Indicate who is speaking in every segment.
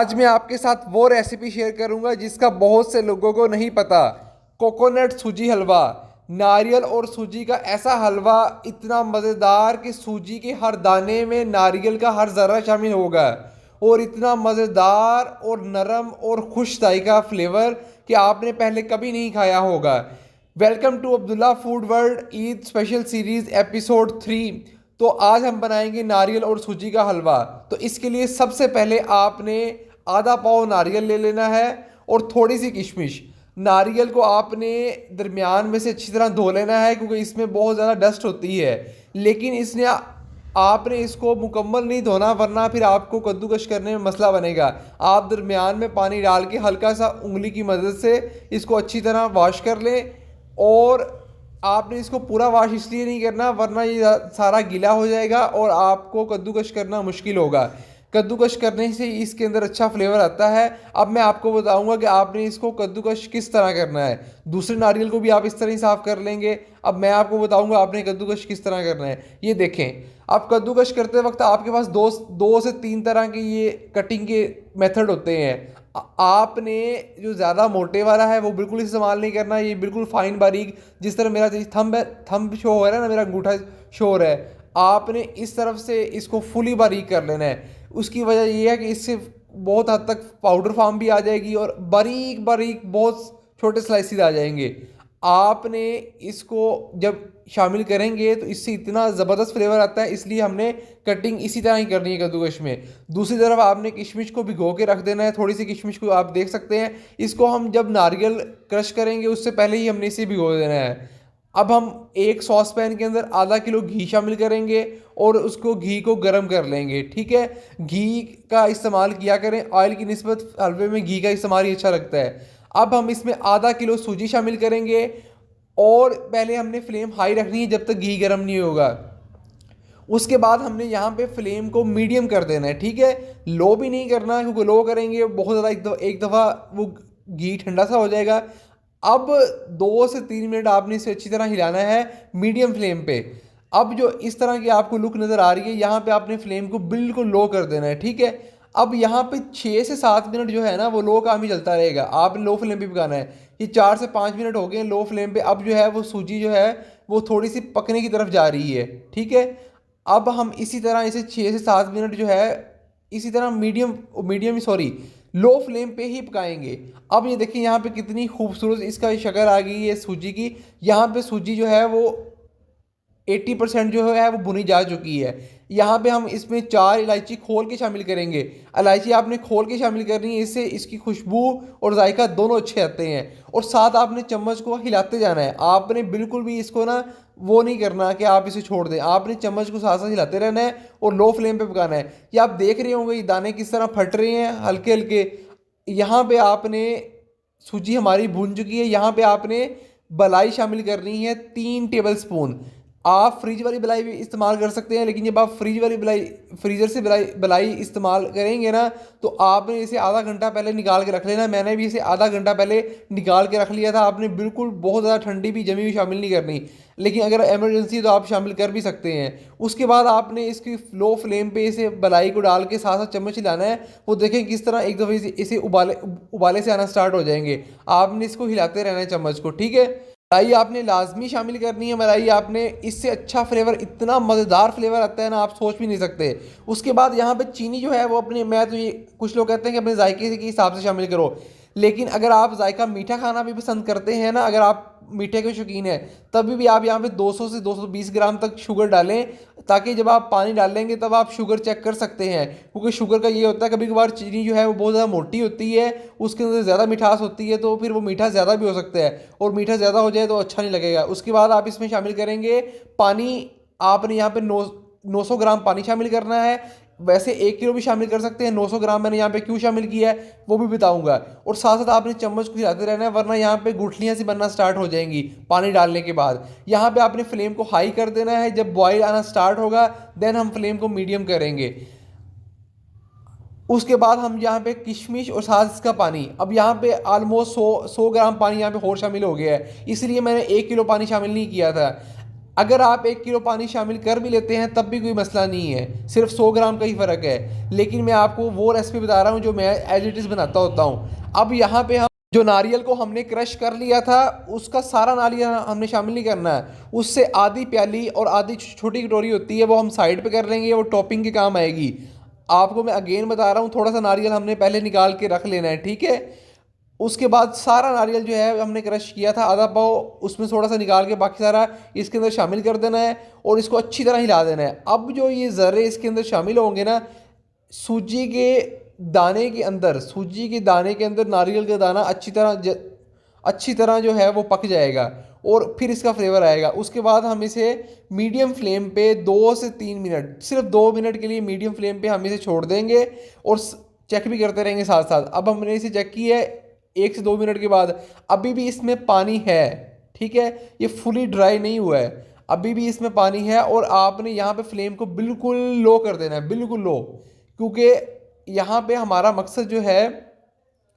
Speaker 1: आज मैं आपके साथ वो रेसिपी शेयर करूंगा जिसका बहुत से लोगों को नहीं पता। कोकोनट सूजी हलवा। नारियल और सूजी का ऐसा हलवा इतना मज़ेदार कि सूजी के हर दाने में नारियल का हर ज़र्रा शामिल होगा और इतना मज़ेदार और नरम और खुश जायका फ्लेवर कि आपने पहले कभी नहीं खाया होगा। Welcome to Abdullah food world Eid special series episode 3। तो आज हम बनाएंगे नारियल और सूजी का हलवा। तो इसके लिए सबसे पहले आपने आधा पाव नारियल ले लेना है और थोड़ी सी किशमिश। नारियल को आपने दरमियान में से अच्छी तरह धो लेना है क्योंकि इसमें बहुत ज़्यादा डस्ट होती है, लेकिन इसने आपने इसको मुकम्मल नहीं धोना वरना फिर आपको कद्दूकश करने में मसला बनेगा। आप दरमियान में पानी डाल के हल्का सा उंगली की मदद से इसको अच्छी तरह वॉश कर लें। और आपने इसको पूरा वॉश इसलिए नहीं करना वरना ये सारा गीला हो जाएगा और आपको कद्दूकश करना मुश्किल होगा। कद्दूकश करने से इसके अंदर अच्छा फ्लेवर आता है। अब मैं आपको बताऊंगा कि आपने इसको कद्दूकश किस तरह करना है। दूसरे नारियल को भी आप इस तरह ही साफ़ कर लेंगे। अब मैं आपको बताऊंगा आपने कद्दूकश किस तरह करना है। ये देखें, आप कद्दूकश करते वक्त आपके पास दो से तीन तरह के ये कटिंग के मेथड होते हैं। आपने जो ज़्यादा मोटे वाला है वो बिल्कुल इस्तेमाल नहीं करना, ये बिल्कुल फाइन बारीक जिस तरह मेरा थंब है, थंब शो हो रहा है ना, मेरा अंगूठा शो हो रहा है, आपने इस तरफ से इसको फुली बारीक कर लेना है। उसकी वजह ये है कि इससे बहुत हद तक पाउडर फॉर्म भी आ जाएगी और बारीक बारीक बहुत छोटे स्लाइसिस आ जाएंगे। आपने इसको जब शामिल करेंगे तो इससे इतना ज़बरदस्त फ्लेवर आता है, इसलिए हमने कटिंग इसी तरह ही करनी है कद्दूकश में। दूसरी तरफ आपने किशमिश को भिगो के रख देना है। थोड़ी सी किशमिश को आप देख सकते हैं, इसको हम जब नारियल क्रश करेंगे उससे पहले ही हमने इसे भिगो देना है। अब हम एक सॉस पैन के अंदर आधा किलो घी शामिल करेंगे और उसको घी को गर्म कर लेंगे। ठीक है, घी का इस्तेमाल किया करें, ऑयल की निस्बत हलवे में घी का इस्तेमाल ही अच्छा लगता है। अब हम इसमें आधा किलो सूजी शामिल करेंगे और पहले हमने फ्लेम हाई रखनी है जब तक घी गर्म नहीं होगा। उसके बाद हमने यहाँ पे फ्लेम को मीडियम कर देना है। ठीक है, लो भी नहीं करना क्योंकि लो करेंगे बहुत ज़्यादा एक दफ़ा वो घी ठंडा सा हो जाएगा। अब 2 से 3 मिनट आपने इसे अच्छी तरह हिलाना है मीडियम फ्लेम पे। अब जो इस तरह की आपको लुक नज़र आ रही है, यहाँ पे आपने फ्लेम को बिल्कुल लो कर देना है। ठीक है, अब यहाँ पे 6 से 7 मिनट जो है ना वो लो काम ही चलता रहेगा, आपने लो फ्लेम पे पकाना है। ये 4 से 5 मिनट हो गए लो फ्लेम पे। अब जो है वो सूजी जो है वो थोड़ी सी पकने की तरफ जा रही है। ठीक है, अब हम इसी तरह इसे 6 से 7 मिनट जो है इसी तरह medium medium sorry low flame पे ही पकाएंगे। अब ये देखिए यहाँ पे कितनी खूबसूरत इसका शक्ल आ गई है सूजी की। यहाँ पे सूजी जो है वो 80% जो है वो भुनी जा चुकी है। यहाँ पे हम इसमें 4 इलायची खोल के शामिल करेंगे। इलायची आपने खोल के शामिल करनी है, इससे इसकी खुशबू और जायका दोनों अच्छे आते हैं। और साथ आपने चम्मच को हिलाते जाना है, आपने बिल्कुल भी इसको ना वो नहीं करना कि आप इसे छोड़ दें, आपने चम्मच को साथ साथ हिलाते रहना है और लो फ्लेम पे पकाना है। ये आप देख रहे होंगे ये दाने किस तरह फट रहे हैं हल्के हल्के। यहाँ पे आपने सूजी हमारी भून चुकी है। यहाँ पे आपने बलाई शामिल करनी है 3 टेबल स्पून। आप फ्रिज वाली बलाई भी इस्तेमाल कर सकते हैं, लेकिन जब आप फ्रिज वाली बलाई फ्रीज़र से बलाई इस्तेमाल करेंगे ना तो आपने इसे आधा घंटा पहले निकाल के रख लेना। मैंने भी इसे आधा घंटा पहले निकाल के रख लिया था। आपने बिल्कुल बहुत ज़्यादा ठंडी भी जमी हुई शामिल नहीं करनी, लेकिन अगर इमरजेंसी तो आप शामिल कर भी सकते हैं। उसके बाद आपने इसकी लो फ्लेम पे इसे बलाई को डाल के साथ साथ चम्मच हिलाना है। वो देखें किस तरह एक दफ़े इसे उबाले से आना स्टार्ट हो जाएंगे। आपने इसको हिलाते रहना है चम्मच को। ठीक है, मलाई आपने लाजमी शामिल करनी है। मलाई आपने इससे अच्छा फ्लेवर, इतना मज़ेदार फ्लेवर आता है ना आप सोच भी नहीं सकते। उसके बाद यहाँ पे चीनी जो है वो अपने, मैं तो ये कुछ लोग कहते हैं कि अपने जायके के हिसाब से शामिल करो, लेकिन अगर आप जायका मीठा खाना भी पसंद करते हैं ना, अगर आप मीठे के शौकीन हैं, तभी भी आप यहाँ पे 200 से 220 ग्राम तक शुगर डालें, ताकि जब आप पानी डालेंगे तब आप शुगर चेक कर सकते हैं। क्योंकि शुगर का ये होता है कभी कभार चीनी जो है वो बहुत ज़्यादा मोटी होती है, उसके अंदर ज़्यादा मिठास होती है, तो फिर वो मीठा ज़्यादा भी हो सकता है और मीठा ज़्यादा हो जाए तो अच्छा नहीं लगेगा। उसके बाद आप इसमें शामिल करेंगे पानी। आपने यहाँ पे 900 ग्राम पानी शामिल करना है। वैसे 1 किलो भी शामिल कर सकते हैं, 900 ग्राम मैंने यहाँ पे क्यों शामिल किया है वो भी बताऊंगा। और साथ साथ आपने चम्मच को हिलाते रहना है वरना यहाँ पे गुठलियाँ सी बनना स्टार्ट हो जाएंगी पानी डालने के बाद। यहाँ पे आपने फ्लेम को हाई कर देना है। जब बॉयल आना स्टार्ट होगा देन हम फ्लेम को मीडियम करेंगे। उसके बाद हम यहाँ पे किशमिश और साथ इसका पानी, अब यहाँ पे ऑलमोस्ट 100 ग्राम पानी यहाँ पे और शामिल हो गया है, इसलिए मैंने 1 किलो पानी शामिल नहीं किया था। अगर आप 1 किलो पानी शामिल कर भी लेते हैं तब भी कोई मसला नहीं है, सिर्फ 100 ग्राम का ही फ़र्क है। लेकिन मैं आपको वो रेसिपी बता रहा हूँ जो मैं एज इट इज़ बनाता होता हूँ। अब यहाँ पे हम जो नारियल को हमने क्रश कर लिया था उसका सारा नारियल हमने शामिल नहीं करना है, उससे आधी प्याली और आधी छोटी कटोरी होती है वो हम साइड पे कर लेंगे, वो टॉपिंग के काम आएगी। आपको मैं अगेन बता रहा हूँ, थोड़ा सा नारियल हमने पहले निकाल के रख लेना है, ठीक है। उसके बाद सारा नारियल जो है हमने क्रश किया था आधा पाव, उसमें थोड़ा सा निकाल के बाकी सारा इसके अंदर शामिल कर देना है और इसको अच्छी तरह हिला देना है। अब जो ये ज़र्रे इसके अंदर शामिल होंगे ना, सूजी के दाने के अंदर, सूजी के दाने के अंदर नारियल का दाना अच्छी तरह जो है वो पक जाएगा और फिर इसका फ्लेवर आएगा। उसके बाद हम इसे मीडियम फ्लेम पे 2 से 3 मिनट, सिर्फ 2 मिनट के लिए मीडियम फ्लेम पे हम इसे छोड़ देंगे और चेक भी करते रहेंगे साथ साथ। अब हमने इसे चेक किया है 1 से 2 मिनट के बाद, अभी भी इसमें पानी है, ठीक है, ये फुली ड्राई नहीं हुआ है, अभी भी इसमें पानी है। और आपने यहाँ पे फ्लेम को बिल्कुल लो कर देना है, बिल्कुल लो, क्योंकि यहाँ पे हमारा मकसद जो है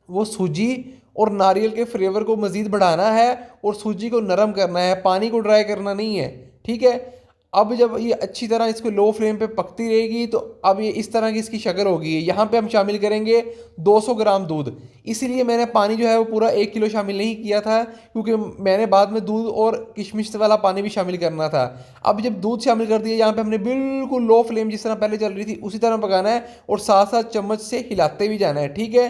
Speaker 1: वो सूजी और नारियल के फ्लेवर को मज़ीद बढ़ाना है और सूजी को नरम करना है, पानी को ड्राई करना नहीं है, ठीक है। अब जब ये अच्छी तरह इसको लो फ्लेम पे पकती रहेगी तो अब ये इस तरह की इसकी शक्ल होगी। यहाँ पे हम शामिल करेंगे 200 ग्राम दूध। इसीलिए मैंने पानी जो है वो पूरा 1 किलो शामिल नहीं किया था, क्योंकि मैंने बाद में दूध और किशमिश वाला पानी भी शामिल करना था। अब जब दूध शामिल कर दिया, यहाँ पे हमने बिल्कुल लो फ्लेम जिस तरह पहले चल रही थी उसी तरह पकाना है और साथ साथ चम्मच से हिलाते भी जाना है, ठीक है।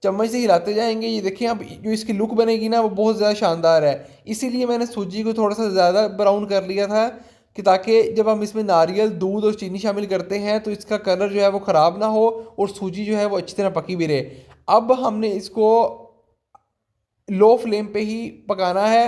Speaker 1: चम्मच से हिलाते जाएंगे। ये देखिए अब जो इसकी लुक बनेगी ना वो बहुत ज़्यादा शानदार है। इसीलिए मैंने सूजी को थोड़ा सा ज़्यादा ब्राउन कर लिया था कि ताकि जब हम इसमें नारियल, दूध और चीनी शामिल करते हैं तो इसका कलर जो है वो ख़राब ना हो और सूजी जो है वो अच्छी तरह पकी भी रहे। अब हमने इसको लो फ्लेम पे ही पकाना है।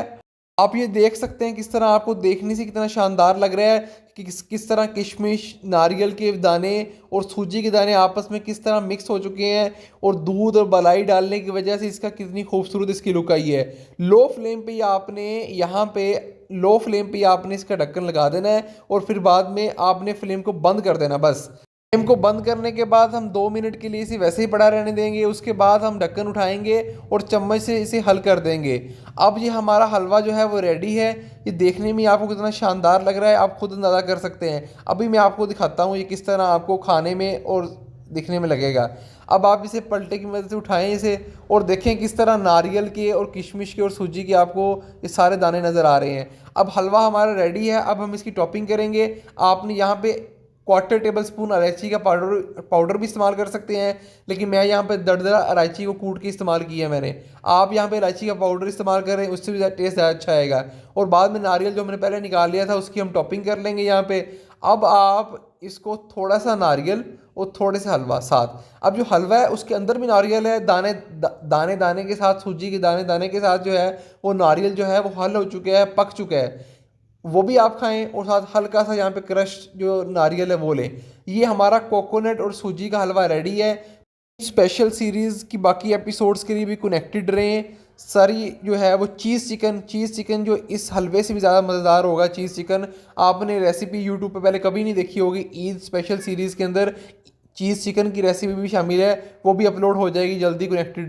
Speaker 1: आप ये देख सकते हैं किस तरह, आपको देखने से कितना शानदार लग रहा है कि किस तरह किशमिश, नारियल के दाने और सूजी के दाने आपस में किस तरह मिक्स हो चुके हैं और दूध और मलाई डालने की वजह से इसका कितनी खूबसूरत इसकी लुक आई है। लो फ्लेम पे ही आपने यहाँ पे लो फ्लेम पे ही आपने इसका ढक्कन लगा देना है और फिर बाद में आपने फ्लेम को बंद कर देना। बस फ्लेम को बंद करने के बाद हम 2 मिनट के लिए इसे वैसे ही पड़ा रहने देंगे। उसके बाद हम ढक्कन उठाएंगे और चम्मच से इसे हल कर देंगे। अब ये हमारा हलवा जो है वो रेडी है। ये देखने में आपको कितना शानदार लग रहा है आप खुद अंदाज़ा कर सकते हैं। अभी मैं आपको दिखाता हूँ ये किस तरह आपको खाने में और दिखने में लगेगा। अब आप इसे पलटे की मदद से उठाएं इसे और देखें किस तरह नारियल के और किशमिश के और सूजी के आपको ये सारे दाने नज़र आ रहे हैं। अब हलवा हमारा रेडी है। अब हम इसकी टॉपिंग करेंगे। आपने यहाँ पे 1/4 टेबल स्पून इलायची का पाउडर भी इस्तेमाल कर सकते हैं, लेकिन मैं यहाँ पे दरदरा इलायची को कूट के इस्तेमाल किया है मैंने। आप यहाँ पे इलायची का पाउडर इस्तेमाल करें, उससे भी टेस्ट ज़्यादा अच्छा आएगा। और बाद में नारियल जो हमने पहले निकाल लिया था उसकी हम टॉपिंग कर लेंगे यहाँ पे। अब आप इसको थोड़ा सा नारियल और थोड़े से हलवा साथ, अब जो हलवा है उसके अंदर भी नारियल है, दाने दाने के साथ, सूजी के दाने दाने के साथ जो है वो नारियल जो है वो हल हो चुका है, पक चुका है, वो भी आप खाएं और साथ हल्का सा यहाँ पे क्रश जो नारियल है वो लें। ये हमारा कोकोनट और सूजी का हलवा रेडी है। स्पेशल सीरीज़ की बाकी एपिसोड्स के लिए भी कनेक्टेड रहें। सारी जो है वो चीज़ चिकन जो इस हलवे से भी ज़्यादा मज़ेदार होगा। चीज़ चिकन आपने रेसिपी यूट्यूब पे पहले कभी नहीं देखी होगी। ईद स्पेशल सीरीज़ के अंदर चीज़ चिकन की रेसिपी भी शामिल है, वो भी अपलोड हो जाएगी जल्दी। कनेक्टेड